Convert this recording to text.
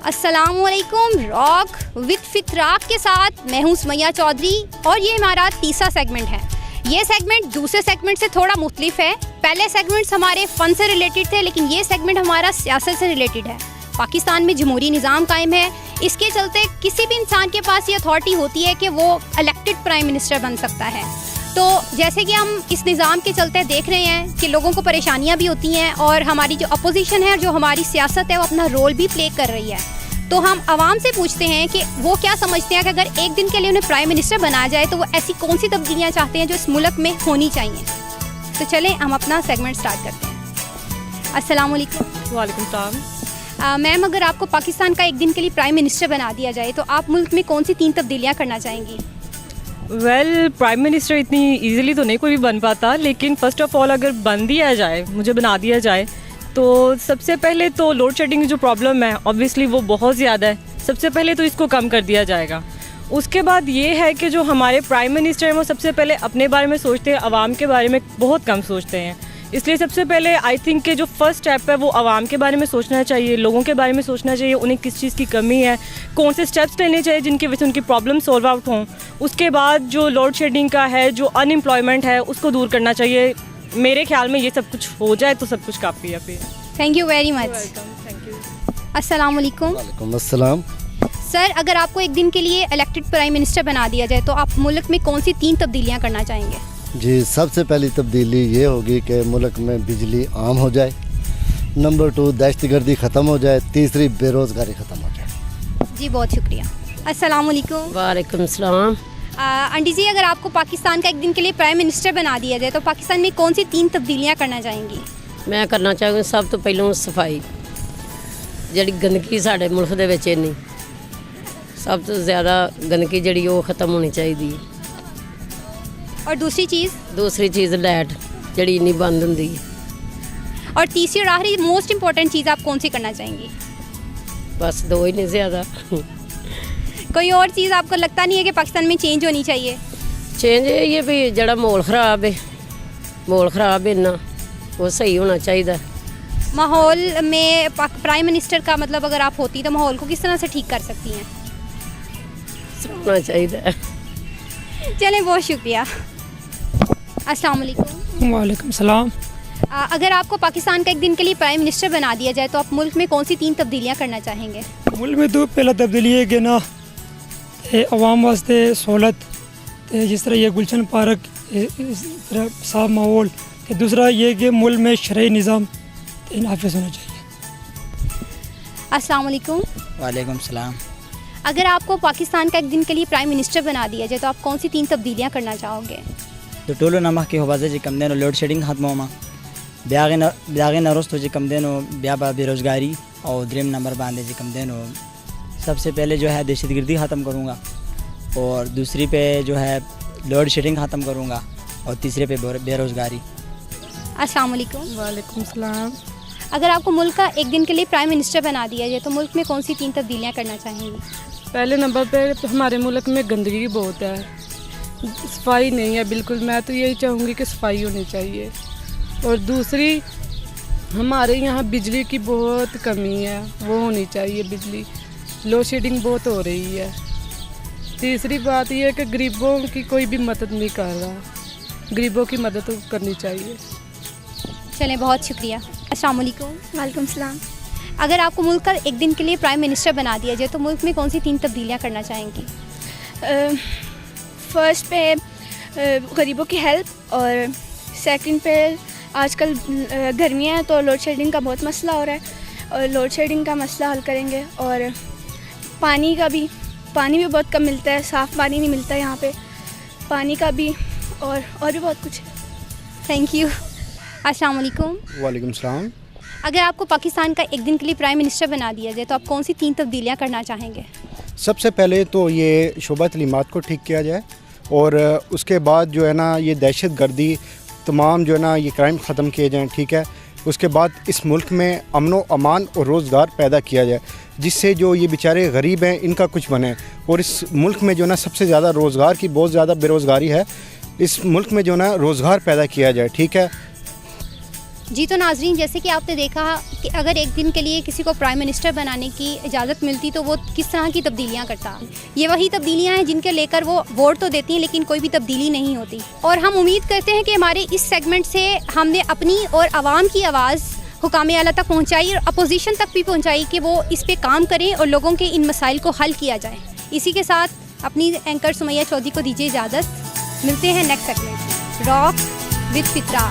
अस्सलामुअलैकुम। Rock with फितराक के साथ मैं हूँ सुमैया चौधरी और ये हमारा तीसरा सेगमेंट है। ये सेगमेंट दूसरे सेगमेंट से थोड़ा मुख्तलिफ है। पहले सेगमेंट्स हमारे फ़न से रिलेटेड थे, लेकिन ये सेगमेंट हमारा सियासत से रिलेटेड है। पाकिस्तान में जमहूरी निज़ाम कायम है, इसके चलते किसी भी इंसान के पास ये अथॉरिटी होती है कि वो इलेक्टेड प्राइम मिनिस्टर बन सकता है। तो जैसे कि हम इस निज़ाम के चलते देख रहे हैं कि लोगों को परेशानियां भी होती हैं और हमारी जो अपोजिशन है, जो हमारी सियासत है, वो अपना रोल भी प्ले कर रही है। तो हम आवाम से पूछते हैं कि वो क्या समझते हैं कि अगर एक दिन के लिए उन्हें प्राइम मिनिस्टर बनाया जाए तो वो ऐसी कौन सी तब्दीलियाँ चाहते हैं जो इस मुल्क में होनी चाहिए। तो चलें हम अपना सेगमेंट स्टार्ट करते हैं। अस्सलाम वालेकुम। वालेकुम सलाम। मैम, अगर आपको पाकिस्तान का एक दिन के लिए प्राइम मिनिस्टर बना दिया जाए तो आप मुल्क में कौन सी 3 तब्दीलियाँ करना चाहेंगी? प्राइम मिनिस्टर इतनी इजीली तो नहीं कोई भी बन पाता, लेकिन फ़र्स्ट ऑफ ऑल अगर बन दिया जाए, मुझे बना दिया जाए, तो सबसे पहले तो लोड शेडिंग की जो प्रॉब्लम है ऑब्वियसली वो बहुत ज़्यादा है। सबसे पहले तो इसको कम कर दिया जाएगा। उसके बाद ये है कि जो हमारे प्राइम मिनिस्टर हैं वो सबसे पहले अपने बारे में सोचते हैं, आवाम के बारे में बहुत कम सोचते हैं। इसलिए सबसे पहले आई थिंक कि जो फर्स्ट स्टेप है वो आवाम के बारे में सोचना चाहिए, लोगों के बारे में सोचना चाहिए, उन्हें किस चीज़ की कमी है, कौन से स्टेप्स लेने चाहिए जिनकी वजह से उनकी प्रॉब्लम सॉल्व आउट हों। उसके बाद जो लोड शेडिंग का है, जो अनएम्प्लॉयमेंट है, उसको दूर करना चाहिए। मेरे ख्याल में ये सब कुछ हो जाए तो सब कुछ काफ़ी है। फिर thank you very much. Thank you. अस्सलाम वालेकुम। वालेकुम अस्सलाम। सर, अगर आपको एक दिन के लिए इलेक्टेड प्राइम मिनिस्टर बना दिया जाए तो आप मुल्क में कौन सी 3 तब्दीलियाँ करना चाहेंगे? जी, सबसे पहली तब्दीली ये होगी कि मुल्क में बिजली आम हो जाए। नंबर 2, दहशतगर्दी ख़त्म हो जाए। तीसरी, बेरोज़गारी ख़त्म हो जाए। जी, बहुत शुक्रिया। अस्सलाम वालेकुम। वालेकुम सलाम। आंटी जी, अगर आपको पाकिस्तान का एक दिन के लिए प्राइम मिनिस्टर बना दिया जाए तो पाकिस्तान में कौन सी 3 तब्दीलियाँ करना चाहेंगी? मैं करना चाहूँगी सब तो पहलों सफाई, ਜਿਹੜੀ गंदगी साढ़े मुल्क ਦੇ ਵਿੱਚ ਇੰਨੀ सब तो ज़्यादा गंदगी ਜਿਹੜੀ ਉਹ ख़त्म होनी चाहिए। और दूसरी चीज़? दूसरी चीज़ लाइट ਜਿਹੜੀ ਇੰਨੀ बंद ਹੁੰਦੀ है। और तीसरी और आखिरी मोस्ट इम्पोर्टेंट चीज़ आप कौन सी करना चाहेंगी? बस 2 ही नहीं ज़्यादा। कोई और चीज़ आपको लगता नहीं है कि पाकिस्तान में चेंज होनी चाहिए? चेंज ये भी जड़ा माहौल ख़राब है, माहौल ख़राब है ना, वो सही होना चाहिए। माहौल में प्राइम मिनिस्टर का मतलब अगर आप होती तो माहौल को किस तरह से ठीक कर सकती हैं? होना चाहिए। चलें, बहुत शुक्रिया। अस्सलाम वालेकुम। वालेकुम सलाम। अगर आपको पाकिस्तान का एक दिन के लिए प्राइम मिनिस्टर बना दिया जाए तो आप मुल्क में कौन सी 3 तब्दीलियाँ करना चाहेंगे? मुल्क में तो पहला तब्दीली है कि ना आवाम वास्ते सहूलत, जिस तरह ये गुलशन पार्क, इस तरह साफ माहौल। दूसरा ये कि मुल्क में शरई निज़ाम नाफिज होना चाहिए। अस्सलाम वालेकुम। वालेकुम सलाम। अगर आपको पाकिस्तान का एक दिन के लिए प्राइम मिनिस्टर बना दिया जाए तो आप कौन सी 3 तब्दीलियाँ करना चाहोगे? तो टोलो नमक के हवाजे जी कम देनो लोड शेडिंग खत्म होमा, ब्यागे नरोस्तो जी कम देनो, ब्या बेरोज़गारी, और ड्रीम नंबर बांधे जी कम देनो। सबसे पहले जो है दहशतगर्दी ख़त्म करूँगा, और दूसरी पे जो है लोड शेडिंग ख़त्म करूँगा, और तीसरे पे बेरोज़गारी। अस्सलाम वालेकुम। वालेकुम सलाम। अगर आपको मुल्क का एक दिन के लिए प्राइम मिनिस्टर बना दिया जाए तो मुल्क में कौन सी 3 तब्दीलियाँ करना चाहेंगी? पहले नंबर पे तो हमारे मुल्क में गंदगी बहुत है, सफाई नहीं है बिल्कुल। मैं तो यही चाहूँगी कि सफाई होनी चाहिए। और दूसरी, हमारे यहाँ बिजली की बहुत कमी है, वो होनी चाहिए बिजली। लोड शेडिंग बहुत हो रही है। तीसरी बात यह है कि गरीबों की कोई भी मदद नहीं कर रहा, गरीबों की मदद करनी चाहिए। चलें, बहुत शुक्रिया। अस्सलाम वालेकुम। वालेकुम सलाम। अगर आपको मुल्क का एक दिन के लिए प्राइम मिनिस्टर बना दिया जाए तो मुल्क में कौन सी 3 तब्दीलियाँ करना चाहेंगी? फर्स्ट पे गरीबों की हेल्प, और सेकंड पे आजकल गर्मियाँ हैं तो लोड शेडिंग का बहुत मसला हो रहा है, और लोड शेडिंग का मसला हल करेंगे। और पानी भी बहुत कम मिलता है, साफ़ पानी नहीं मिलता यहाँ पे, पानी का भी, और भी बहुत कुछ। Thank you. अस्सलाम वालेकुम। वालेकुम सलाम। अगर आपको पाकिस्तान का एक दिन के लिए प्राइम मिनिस्टर बना दिया जाए तो आप कौन सी 3 तब्दीलियाँ करना चाहेंगे? सबसे पहले तो ये शोबा तलीमात को ठीक किया जाए, और उसके बाद जो है ना ये दहशत गर्दी तमाम जो है ना ये क्राइम ख़त्म किए जाएँ, ठीक है। उसके बाद इस मुल्क में अमन अमान और रोज़गार पैदा किया जाए, जिससे जो ये बेचारे गरीब हैं इनका कुछ बने। और इस मुल्क में जो ना सबसे ज़्यादा रोज़गार की बहुत ज़्यादा बेरोज़गारी है, इस मुल्क में जो ना रोज़गार पैदा किया जाए, ठीक है। जी तो नाजरीन, जैसे कि आपने देखा कि अगर एक दिन के लिए किसी को प्राइम मिनिस्टर बनाने की इजाज़त मिलती तो वो किस तरह की तब्दीलियां करता। ये वही तब्दीलियां हैं जिनके लेकर वो वोट तो देती हैं लेकिन कोई भी तब्दीली नहीं होती। और हम उम्मीद करते हैं कि हमारे इस सेगमेंट से हमने अपनी और आवाम की आवाज़ हुकाम आला तक पहुँचाई और अपोजिशन तक भी पहुँचाई कि वो इस पर काम करें और लोगों के इन मसाइल को हल किया जाए। इसी के साथ अपनी एंकर सुमैया चौधरी को दीजिए इजाज़त। मिलते हैं नेक्स्ट सेगमेंट रॉक विद फित्रा।